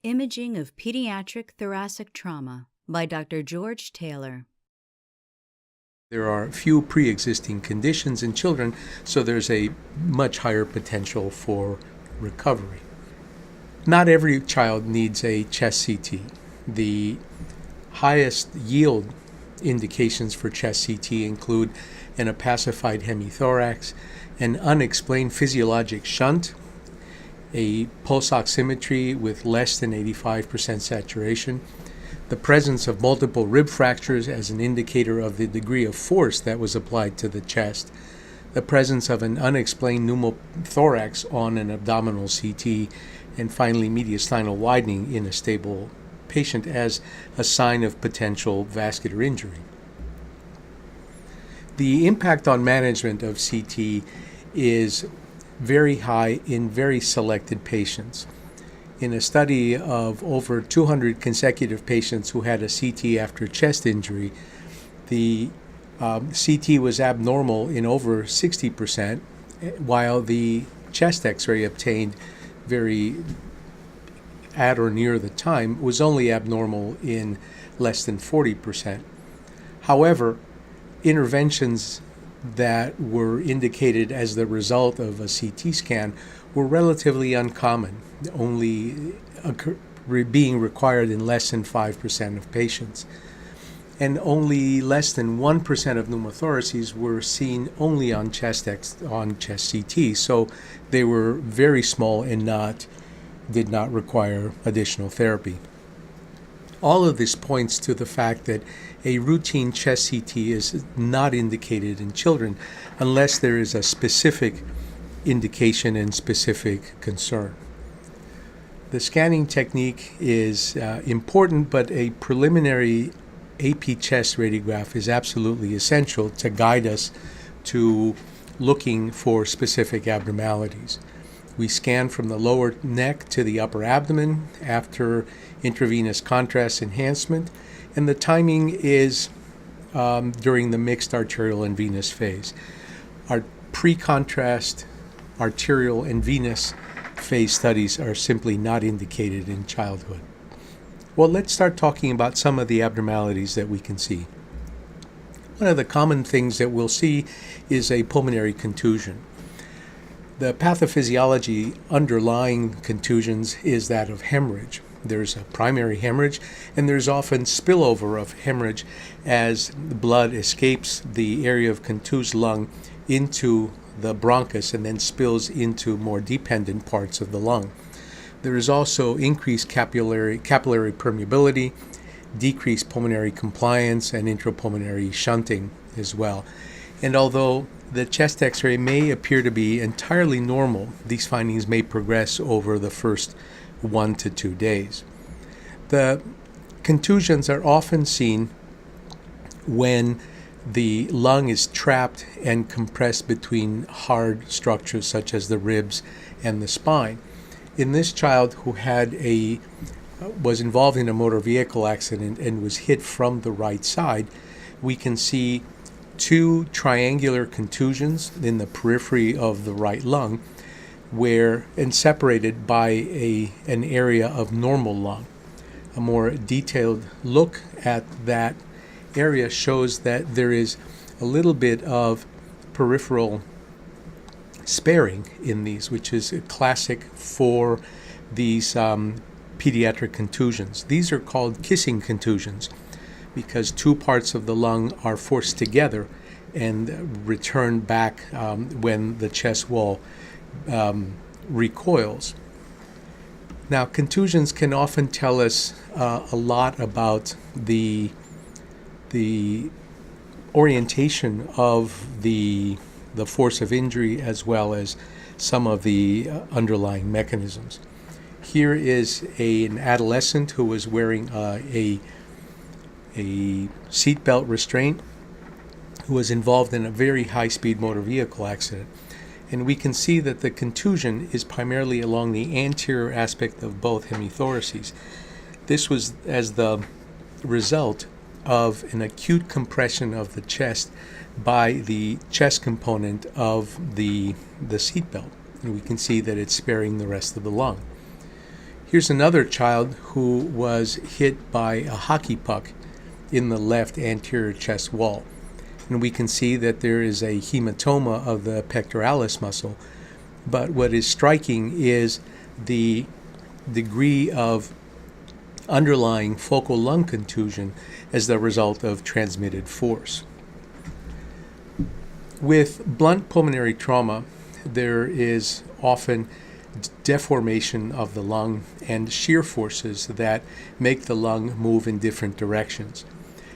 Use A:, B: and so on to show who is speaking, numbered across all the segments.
A: Imaging of Pediatric Thoracic Trauma by Dr. George Taylor.
B: There are few pre-existing conditions in children, so there's a much higher potential for recovery. Not every child needs a chest CT. The highest yield indications for chest CT include an opacified hemithorax, an unexplained physiologic shunt, a pulse oximetry with less than 85% saturation, the presence of multiple rib fractures as an indicator of the degree of force that was applied to the chest, the presence of an unexplained pneumothorax on an abdominal CT, and finally mediastinal widening in a stable patient as a sign of potential vascular injury. The impact on management of CT is very high in very selected patients. In a study of over 200 consecutive patients who had a CT after chest injury, the CT was abnormal in over 60%, while the chest X-ray obtained very at or near the time was only abnormal in less than 40%. However, interventions that were indicated as the result of a CT scan were relatively uncommon, only being required in less than 5% of patients. And only less than 1% of pneumothoraces were seen only on chest CT, so they were very small and did not require additional therapy. All of this points to the fact that a routine chest CT is not indicated in children unless there is a specific indication and specific concern. The scanning technique is important, but a preliminary AP chest radiograph is absolutely essential to guide us to looking for specific abnormalities. We scan from the lower neck to the upper abdomen after intravenous contrast enhancement, and the timing is during the mixed arterial and venous phase. Our pre-contrast arterial and venous phase studies are simply not indicated in childhood. Well, let's start talking about some of the abnormalities that we can see. One of the common things that we'll see is a pulmonary contusion. The pathophysiology underlying contusions is that of hemorrhage. There's a primary hemorrhage, and there's often spillover of hemorrhage as the blood escapes the area of contused lung into the bronchus and then spills into more dependent parts of the lung. There is also increased capillary permeability, decreased pulmonary compliance, and intrapulmonary shunting as well. And although the chest X-ray may appear to be entirely normal, these findings may progress over the first 1 to 2 days. The contusions are often seen when the lung is trapped and compressed between hard structures such as the ribs and the spine. In this child who was involved in a motor vehicle accident and was hit from the right side, we can see 2 triangular contusions in the periphery of the right lung, and separated by an area of normal lung. A more detailed look at that area shows that there is a little bit of peripheral sparing in these, which is classic for these pediatric contusions. These are called kissing contusions because 2 parts of the lung are forced together and return back when the chest wall recoils. Now, contusions can often tell us a lot about the orientation of the force of injury as well as some of the underlying mechanisms. Here is an adolescent who was wearing a seatbelt restraint who was involved in a very high-speed motor vehicle accident. And we can see that the contusion is primarily along the anterior aspect of both hemithoraces. This was as the result of an acute compression of the chest by the chest component of the seatbelt. And we can see that it's sparing the rest of the lung. Here's another child who was hit by a hockey puck in the left anterior chest wall. And we can see that there is a hematoma of the pectoralis muscle. But what is striking is the degree of underlying focal lung contusion as the result of transmitted force. With blunt pulmonary trauma, there is often deformation of the lung and shear forces that make the lung move in different directions.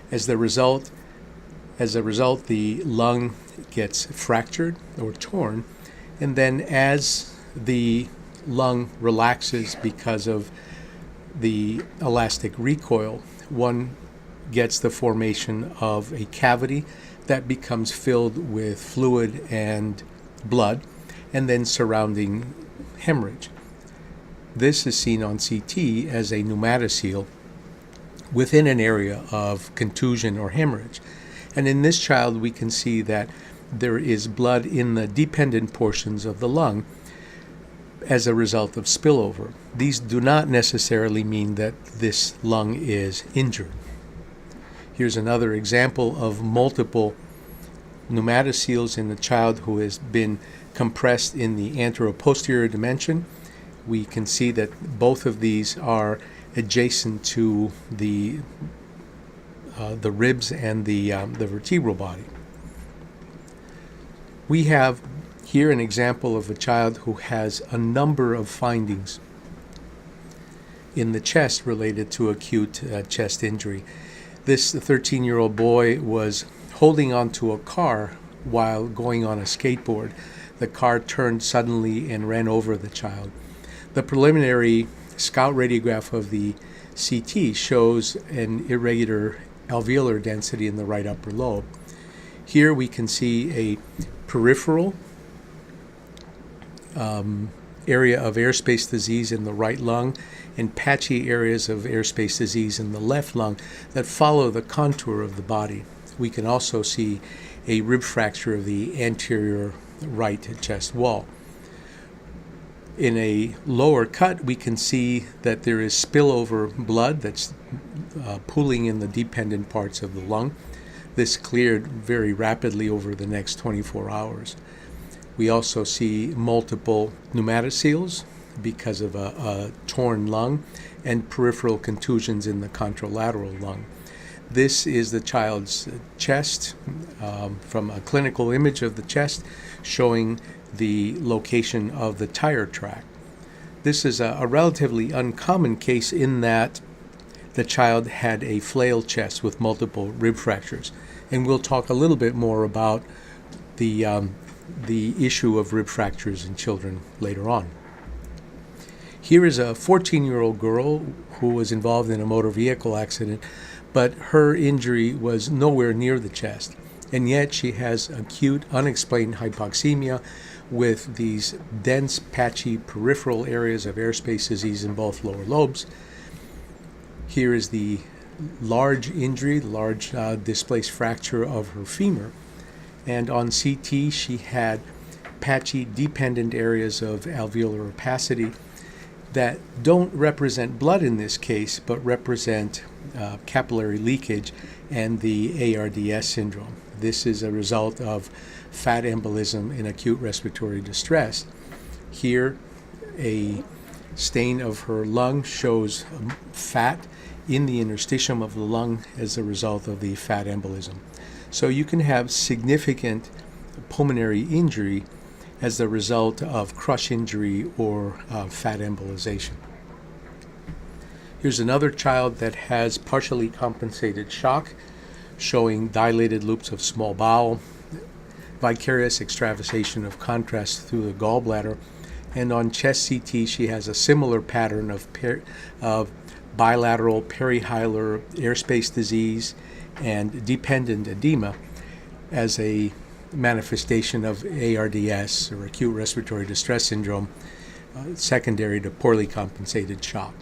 B: As a result, the lung gets fractured or torn, and then as the lung relaxes because of the elastic recoil, one gets the formation of a cavity that becomes filled with fluid and blood, and then surrounding hemorrhage. This is seen on CT as a pneumatocele within an area of contusion or hemorrhage. And in this child, we can see that there is blood in the dependent portions of the lung as a result of spillover. These do not necessarily mean that this lung is injured. Here's another example of multiple pneumatoceles in a child who has been compressed in the anteroposterior dimension. We can see that both of these are adjacent to the ribs and the vertebral body. We have here an example of a child who has a number of findings in the chest related to acute chest injury. This 13-year-old boy was holding onto a car while going on a skateboard. The car turned suddenly and ran over the child. The preliminary scout radiograph of the CT shows an irregular alveolar density in the right upper lobe. Here we can see a peripheral area of airspace disease in the right lung and patchy areas of airspace disease in the left lung that follow the contour of the body. We can also see a rib fracture of the anterior right chest wall. In a lower cut, we can see that there is spillover blood that's pooling in the dependent parts of the lung. This cleared very rapidly over the next 24 hours. We also see multiple pneumatoceles because of a torn lung and peripheral contusions in the contralateral lung. This is the child's chest from a clinical image of the chest showing the location of the tire track. This is a relatively uncommon case in that the child had a flail chest with multiple rib fractures. And we'll talk a little bit more about the issue of rib fractures in children later on. Here is a 14-year-old girl who was involved in a motor vehicle accident, but her injury was nowhere near the chest. And yet she has acute unexplained hypoxemia with these dense, patchy peripheral areas of airspace disease in both lower lobes. Here is the large injury, large displaced fracture of her femur. And on CT, she had patchy dependent areas of alveolar opacity that don't represent blood in this case, but represent capillary leakage and the ARDS syndrome. This is a result of fat embolism in acute respiratory distress. Here, a stain of her lung shows fat in the interstitium of the lung as a result of the fat embolism. So you can have significant pulmonary injury as the result of crush injury or fat embolization. Here's another child that has partially compensated shock, showing dilated loops of small bowel, vicarious extravasation of contrast through the gallbladder, and on chest CT she has a similar pattern of bilateral perihilar airspace disease and dependent edema as a manifestation of ARDS, or acute respiratory distress syndrome, secondary to poorly compensated shock.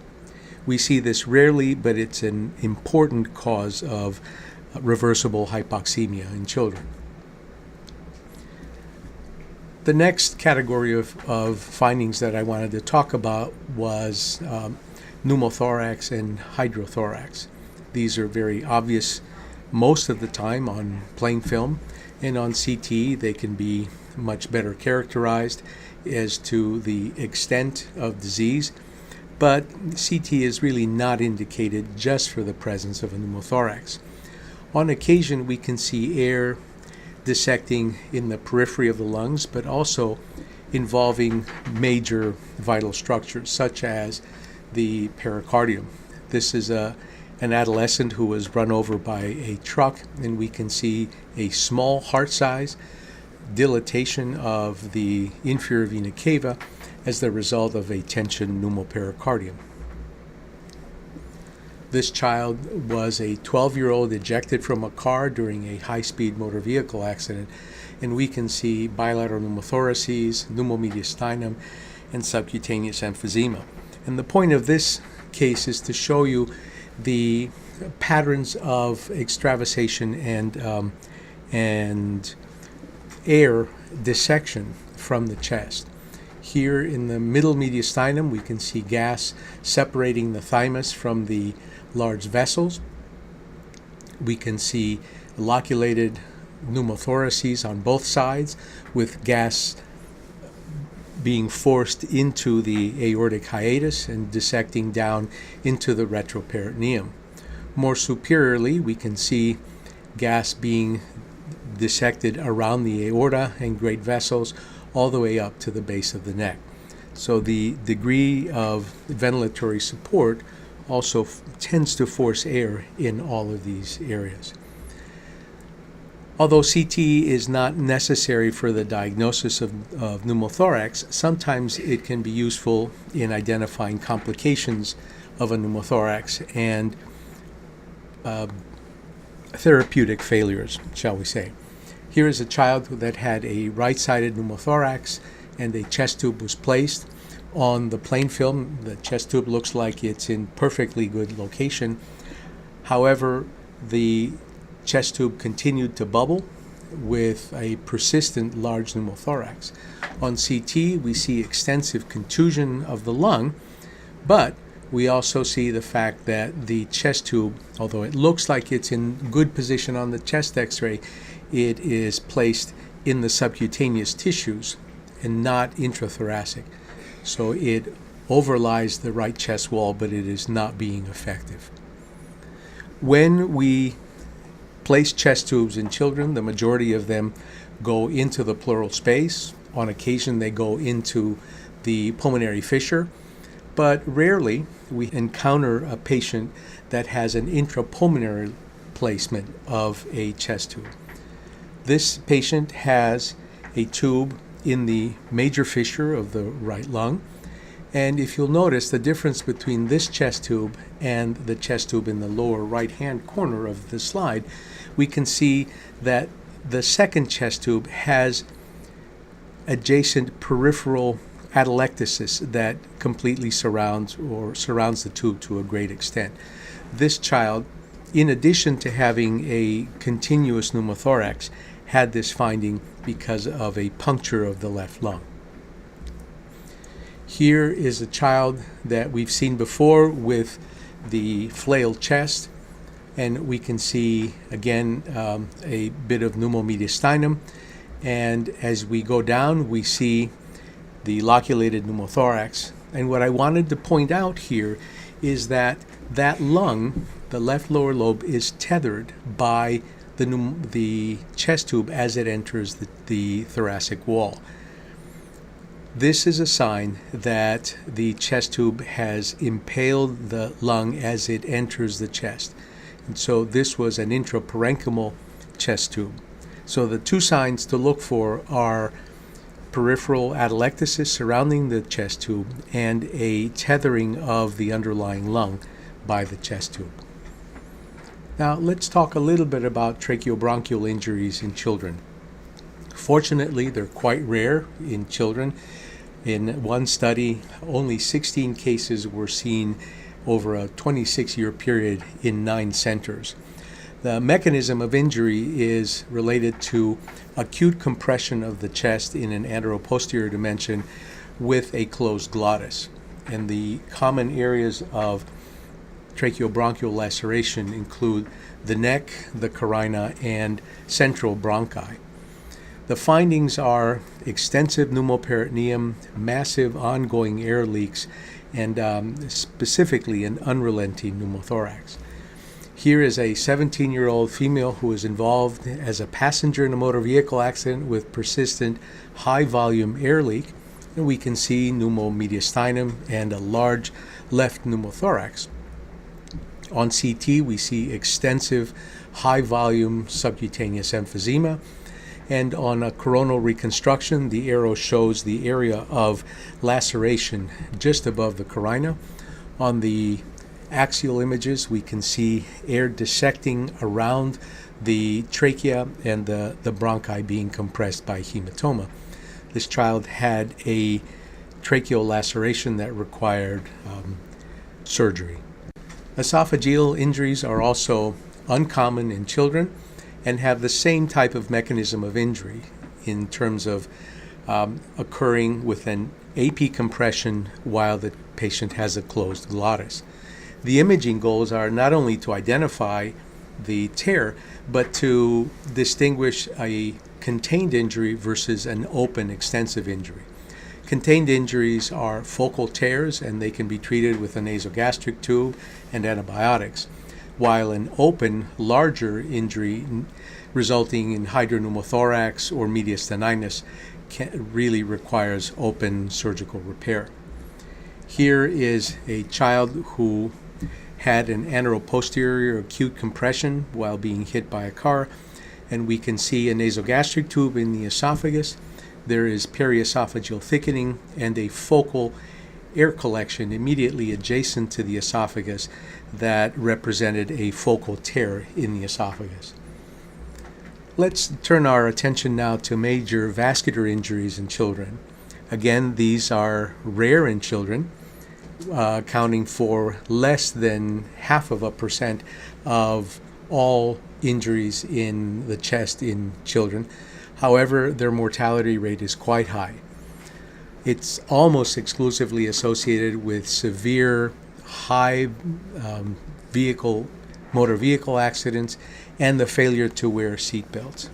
B: We see this rarely, but it's an important cause of reversible hypoxemia in children. The next category of findings that I wanted to talk about was pneumothorax and hydrothorax. These are very obvious most of the time on plain film, and on CT they can be much better characterized as to the extent of disease, but CT is really not indicated just for the presence of a pneumothorax. On occasion we can see air dissecting in the periphery of the lungs, but also involving major vital structures such as the pericardium. This is an adolescent who was run over by a truck, and we can see a small heart size, dilatation of the inferior vena cava as the result of a tension pneumopericardium. This child was a 12-year-old ejected from a car during a high-speed motor vehicle accident, and we can see bilateral pneumothoraces, pneumomediastinum, and subcutaneous emphysema. And the point of this case is to show you the patterns of extravasation and air dissection from the chest. Here in the middle mediastinum, we can see gas separating the thymus from the large vessels. We can see loculated pneumothoraces on both sides, with gas being forced into the aortic hiatus and dissecting down into the retroperitoneum. More superiorly, we can see gas being dissected around the aorta and great vessels all the way up to the base of the neck. So the degree of ventilatory support also tends to force air in all of these areas. Although CT is not necessary for the diagnosis of pneumothorax, sometimes it can be useful in identifying complications of a pneumothorax and therapeutic failures, shall we say. Here is a child that had a right-sided pneumothorax, and a chest tube was placed. On the plain film, the chest tube looks like it's in perfectly good location. However, the chest tube continued to bubble with a persistent large pneumothorax. On CT, we see extensive contusion of the lung, but we also see the fact that the chest tube, although it looks like it's in good position on the chest x-ray, it is placed in the subcutaneous tissues and not intrathoracic. So it overlies the right chest wall, but it is not being effective. When we place chest tubes in children, the majority of them go into the pleural space. On occasion, they go into the pulmonary fissure, but rarely we encounter a patient that has an intrapulmonary placement of a chest tube. This patient has a tube in the major fissure of the right lung, and if you'll notice the difference between this chest tube and the chest tube in the lower right hand corner of the slide, we can see that the second chest tube has adjacent peripheral atelectasis that completely surrounds the tube to a great extent. This child, in addition to having a continuous pneumothorax, had this finding because of a puncture of the left lung. Here is a child that we've seen before with the flailed chest, and we can see again a bit of pneumomediastinum, and as we go down we see the loculated pneumothorax. And what I wanted to point out here is that lung, the left lower lobe, is tethered by the chest tube as it enters the thoracic wall. This is a sign that the chest tube has impaled the lung as it enters the chest. And so this was an intraparenchymal chest tube. So the two signs to look for are peripheral atelectasis surrounding the chest tube and a tethering of the underlying lung by the chest tube. Now let's talk a little bit about tracheobronchial injuries in children. Fortunately, they're quite rare in children. In one study, only 16 cases were seen over a 26-year period in 9 centers. The mechanism of injury is related to acute compression of the chest in an anteroposterior dimension with a closed glottis. And the common areas of tracheobronchial laceration include the neck, the carina, and central bronchi. The findings are extensive pneumoperitoneum, massive ongoing air leaks, and specifically an unrelenting pneumothorax. Here is a 17-year-old female who was involved as a passenger in a motor vehicle accident with persistent high-volume air leak. And we can see pneumomediastinum and a large left pneumothorax. On CT, we see extensive high-volume subcutaneous emphysema. And on a coronal reconstruction, the arrow shows the area of laceration just above the carina. On the axial images, we can see air dissecting around the trachea and the bronchi being compressed by hematoma. This child had a tracheal laceration that required surgery. Esophageal injuries are also uncommon in children and have the same type of mechanism of injury in terms of occurring with an AP compression while the patient has a closed glottis. The imaging goals are not only to identify the tear, but to distinguish a contained injury versus an open extensive injury. Contained injuries are focal tears, and they can be treated with a nasogastric tube and antibiotics, while an open, larger injury resulting in hydropneumothorax or mediastininus really requires open surgical repair. Here is a child who had an anteroposterior acute compression while being hit by a car, and we can see a nasogastric tube in the esophagus. There is periesophageal thickening and a focal air collection immediately adjacent to the esophagus that represented a focal tear in the esophagus. Let's turn our attention now to major vascular injuries in children. Again, these are rare in children, accounting for less than 0.5% of all injuries in the chest in children. However, their mortality rate is quite high. It's almost exclusively associated with severe high motor vehicle accidents and the failure to wear seatbelts.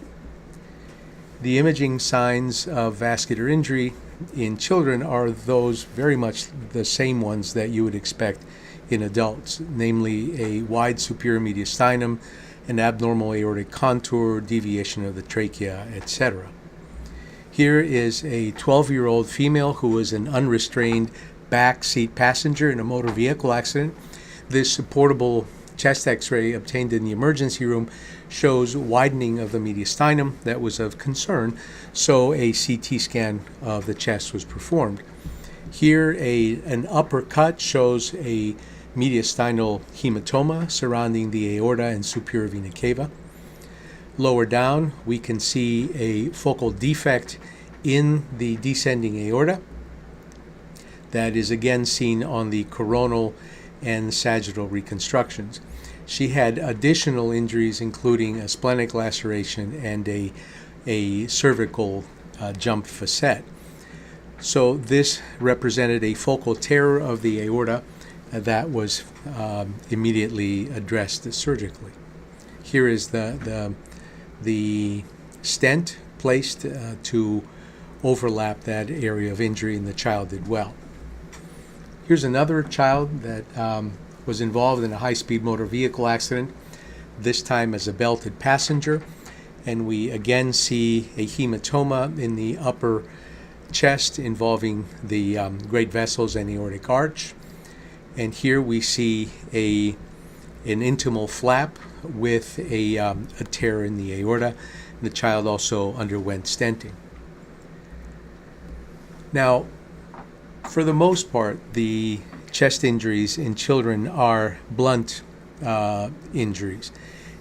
B: The imaging signs of vascular injury in children are those very much the same ones that you would expect in adults, namely a wide superior mediastinum, an abnormal aortic contour, deviation of the trachea, etc. Here is a 12-year-old female who was an unrestrained back seat passenger in a motor vehicle accident. This portable chest x-ray obtained in the emergency room shows widening of the mediastinum that was of concern, so a CT scan of the chest was performed. Here an upper cut shows a mediastinal hematoma surrounding the aorta and superior vena cava. Lower down, we can see a focal defect in the descending aorta that is again seen on the coronal and sagittal reconstructions. She had additional injuries, including a splenic laceration and a cervical jump facet. So this represented a focal tear of the aorta that was immediately addressed surgically. Here is the stent placed to overlap that area of injury, and the child did well. Here's another child that was involved in a high-speed motor vehicle accident, this time as a belted passenger, and we again see a hematoma in the upper chest involving the great vessels and aortic arch. And here we see an intimal flap with a tear in the aorta. The child also underwent stenting. Now, for the most part, the chest injuries in children are blunt injuries.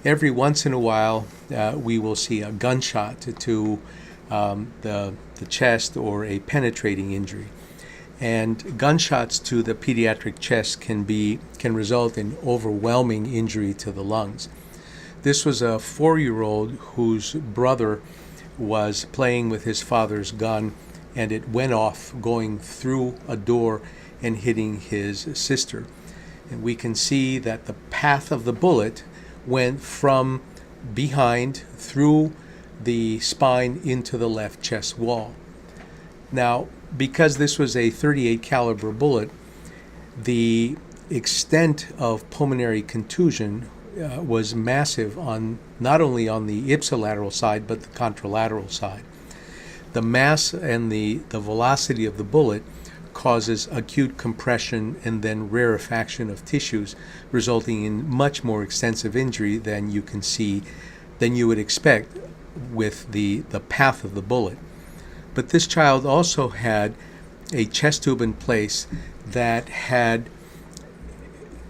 B: Every once in a while, we will see a gunshot to the chest or a penetrating injury. And gunshots to the pediatric chest can result in overwhelming injury to the lungs. This was a 4-year-old whose brother was playing with his father's gun, and it went off going through a door and hitting his sister. And we can see that the path of the bullet went from behind through the spine into the left chest wall. Now, because this was a .38 caliber bullet, the extent of pulmonary contusion was massive on not only on the ipsilateral side but the contralateral side. The mass and the velocity of the bullet causes acute compression and then rarefaction of tissues, resulting in much more extensive injury than you would expect with the path of the bullet. But this child also had a chest tube in place that had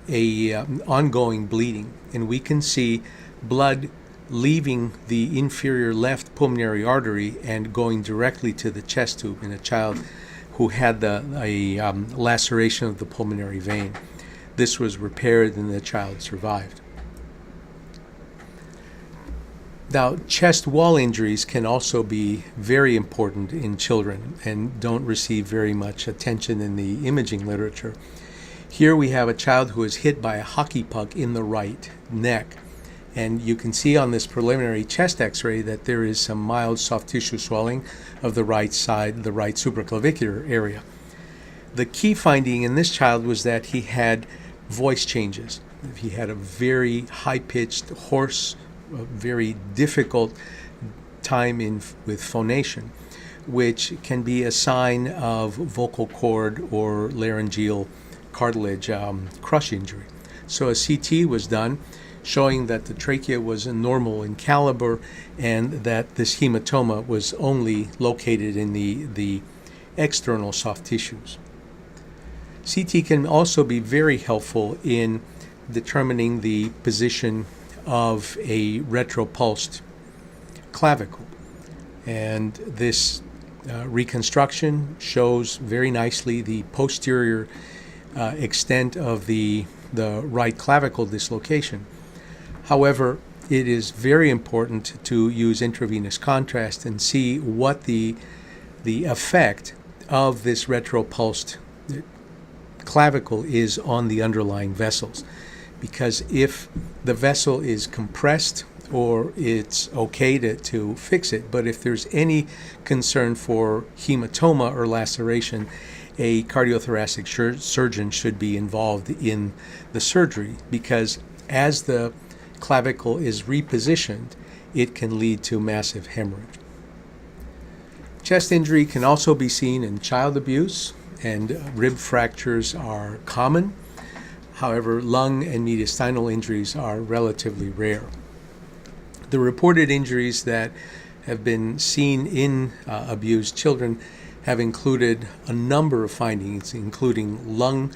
B: a ongoing bleeding, and we can see blood leaving the inferior left pulmonary artery and going directly to the chest tube in a child who had a laceration of the pulmonary vein. This was repaired and the child survived. Now, chest wall injuries can also be very important in children and don't receive very much attention in the imaging literature. Here we have a child who is hit by a hockey puck in the right neck. And you can see on this preliminary chest x-ray that there is some mild soft tissue swelling of the right side, the right supraclavicular area. The key finding in this child was that he had voice changes. He had a very high-pitched, hoarse, very difficult time with phonation, which can be a sign of vocal cord or laryngeal cartilage crush injury. So a CT was done showing that the trachea was normal in caliber and that this hematoma was only located in the external soft tissues. CT can also be very helpful in determining the position of a retropulsed clavicle. And this reconstruction shows very nicely the posterior extent of the right clavicle dislocation. However, it is very important to use intravenous contrast and see what the effect of this retropulsed clavicle is on the underlying vessels. Because if the vessel is compressed, or it's okay to fix it, but if there's any concern for hematoma or laceration, a cardiothoracic surgeon should be involved in the surgery, because as the clavicle is repositioned, it can lead to massive hemorrhage. Chest injury can also be seen in child abuse, and rib fractures are common. However, lung and mediastinal injuries are relatively rare. The reported injuries that have been seen in abused children have included a number of findings, including lung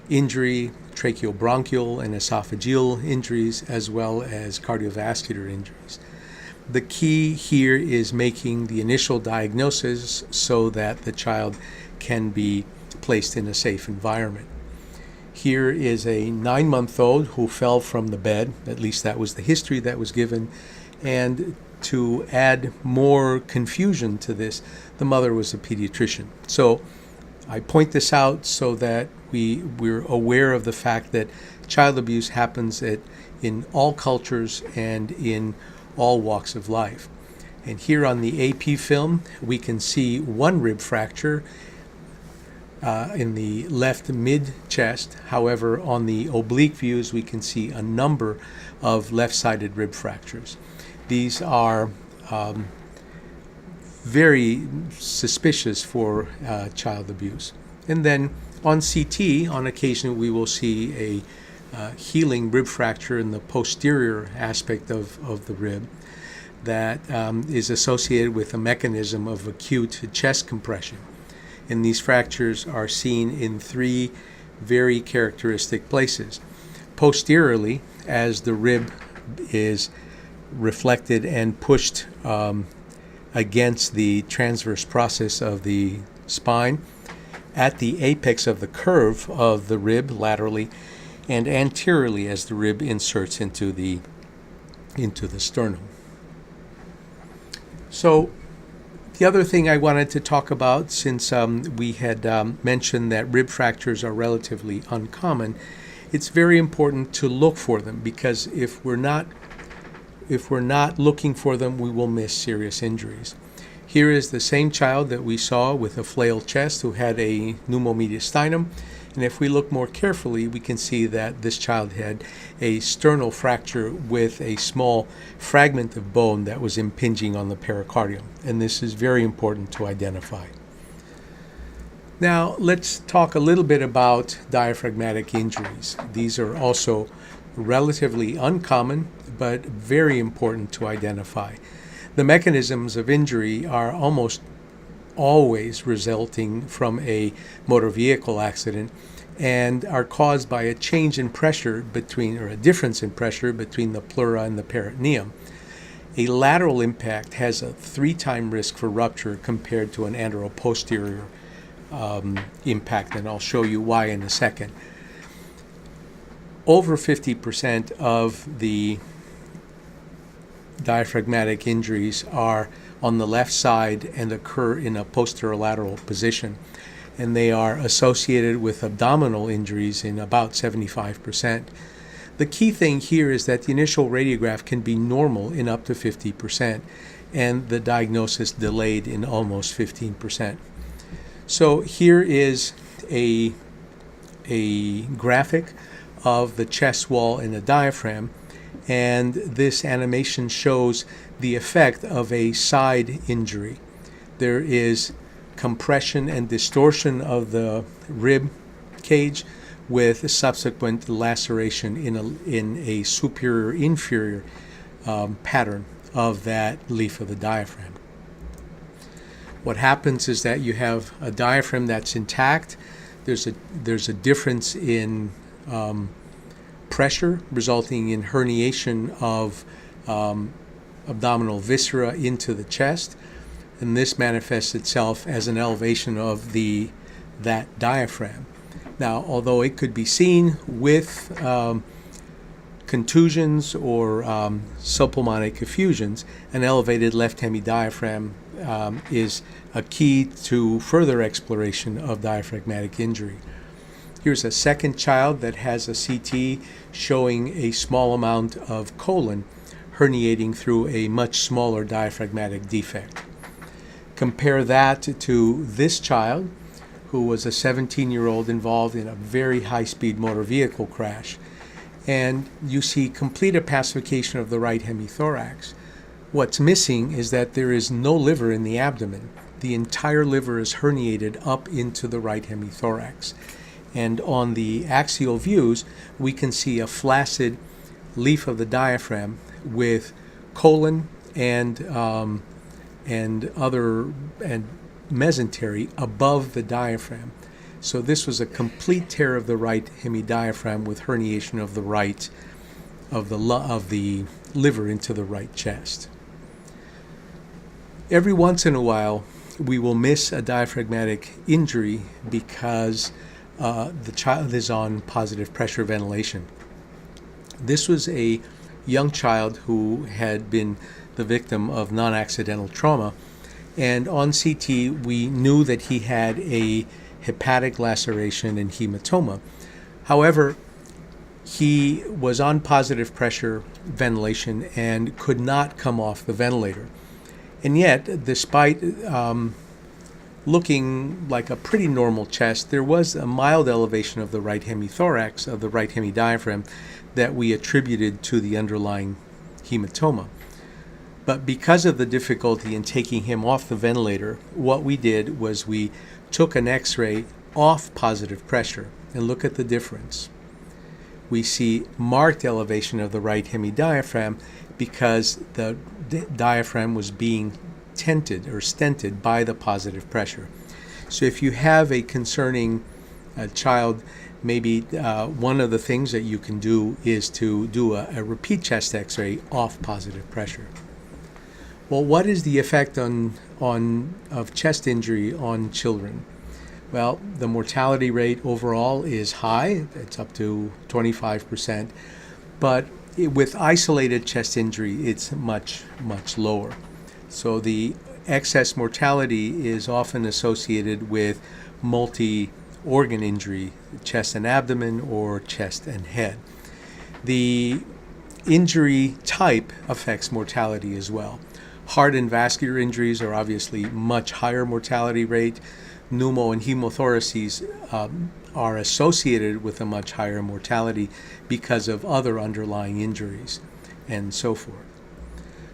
B: injury, tracheobronchial and esophageal injuries, as well as cardiovascular injuries. The key here is making the initial diagnosis so that the child can be placed in a safe environment. Here is a 9-month-old who fell from the bed, at least that was the history that was given, and to add more confusion to this, the mother was a pediatrician. So I point this out so that we're aware of the fact that child abuse happens in all cultures and in all walks of life. And here on the AP film, we can see one rib fracture in the left mid-chest. However, on the oblique views, we can see a number of left-sided rib fractures. These are very suspicious for child abuse. And then on CT, on occasion, we will see a healing rib fracture in the posterior aspect of the rib that is associated with a mechanism of acute chest compression. And these fractures are seen in 3 very characteristic places. Posteriorly, as the rib is reflected and pushed against the transverse process of the spine, at the apex of the curve of the rib laterally, and anteriorly as the rib inserts into the into the sternum. So the other thing I wanted to talk about, since we had mentioned that rib fractures are relatively uncommon, it's very important to look for them, because if we're not looking for them, we will miss serious injuries. Here is the same child that we saw with a flailed chest who had a pneumomediastinum. And if we look more carefully, we can see that this child had a sternal fracture with a small fragment of bone that was impinging on the pericardium. And this is very important to identify. Now, let's talk a little bit about diaphragmatic injuries. These are also relatively uncommon, but very important to identify. The mechanisms of injury are almost always resulting from a motor vehicle accident and are caused by a change in pressure or a difference in pressure between the pleura and the peritoneum. A lateral impact has a 3-time risk for rupture compared to an anteroposterior impact, and I'll show you why in a second. Over 50% of the diaphragmatic injuries are on the left side and occur in a posterolateral position, and they are associated with abdominal injuries in about 75%. The key thing here is that the initial radiograph can be normal in up to 50%, and the diagnosis delayed in almost 15%. So here is a graphic of the chest wall and the diaphragm, and this animation shows the effect of a side injury. There is compression and distortion of the rib cage with subsequent laceration in a superior-inferior pattern of that leaf of the diaphragm. What happens is that you have a diaphragm that's intact. There's a difference in pressure, resulting in herniation of abdominal viscera into the chest, and this manifests itself as an elevation of that diaphragm. Now, although it could be seen with contusions or subpulmonic effusions, an elevated left hemidiaphragm is a key to further exploration of diaphragmatic injury. Here's a second child that has a CT showing a small amount of colon herniating through a much smaller diaphragmatic defect. Compare that to this child, who was a 17-year-old involved in a very high-speed motor vehicle crash, and you see complete opacification of the right hemithorax. What's missing is that there is no liver in the abdomen. The entire liver is herniated up into the right hemithorax. And on the axial views, we can see a flaccid leaf of the diaphragm with colon and mesentery above the diaphragm. So this was a complete tear of the right hemidiaphragm with herniation of the liver into the right chest. Every once in a while, we will miss a diaphragmatic injury because the child is on positive pressure ventilation. This was a young child who had been the victim of non-accidental trauma, and on CT we knew that he had a hepatic laceration and hematoma. However, he was on positive pressure ventilation and could not come off the ventilator. And yet, despite looking like a pretty normal chest, there was a mild elevation of the right hemithorax, of the right hemidiaphragm, that we attributed to the underlying hematoma. But because of the difficulty in taking him off the ventilator, what we did was we took an X-ray off positive pressure, and look at the difference. We see marked elevation of the right hemidiaphragm because the diaphragm was being tented or stented by the positive pressure. So if you have a concerning child, maybe one of the things that you can do is to do a repeat chest X-ray off positive pressure. Well, what is the effect of chest injury on children? Well, the mortality rate overall is high. It's up to 25%. But with isolated chest injury, it's much, much lower. So the excess mortality is often associated with multi-organ injury, chest and abdomen or chest and head. The injury type affects mortality as well. Heart and vascular injuries are obviously much higher mortality rate. Pneumo and hemothoraces are associated with a much higher mortality because of other underlying injuries and so forth.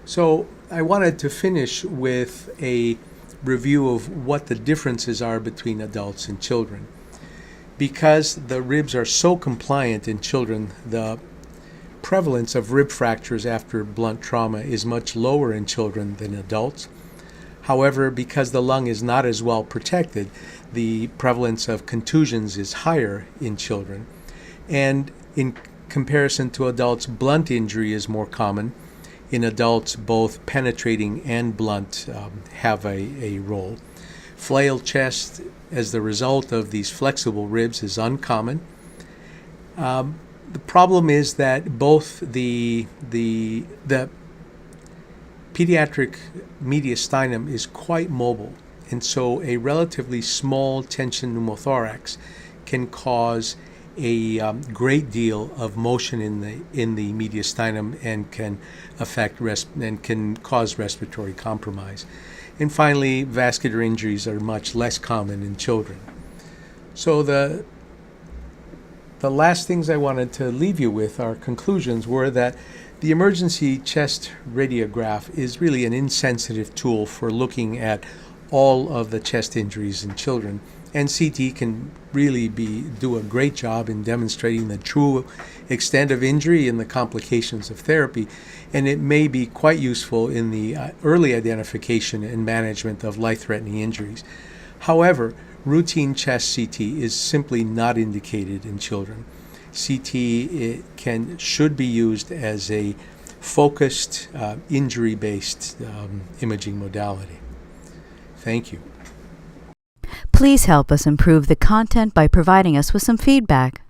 B: So I wanted to finish with a review of what the differences are between adults and children. Because the ribs are so compliant in children, the prevalence of rib fractures after blunt trauma is much lower in children than adults. However, because the lung is not as well protected, the prevalence of contusions is higher in children. And in comparison to adults, blunt injury is more common. In adults, both penetrating and blunt have a role. Flail chest as the result of these flexible ribs is uncommon. The problem is that both the pediatric mediastinum is quite mobile, and so a relatively small tension pneumothorax can cause a great deal of motion in the mediastinum and can affect and can cause respiratory compromise. And finally, vascular injuries are much less common in children. So the last things I wanted to leave you with, our conclusions, were that the emergency chest radiograph is really an insensitive tool for looking at all of the chest injuries in children, and CT can really do a great job in demonstrating the true extent of injury and the complications of therapy, and it may be quite useful in the early identification and management of life-threatening injuries. However, routine chest CT is simply not indicated in children. CT should be used as a focused, injury-based imaging modality. Thank you.
A: Please help us improve the content by providing us with some feedback.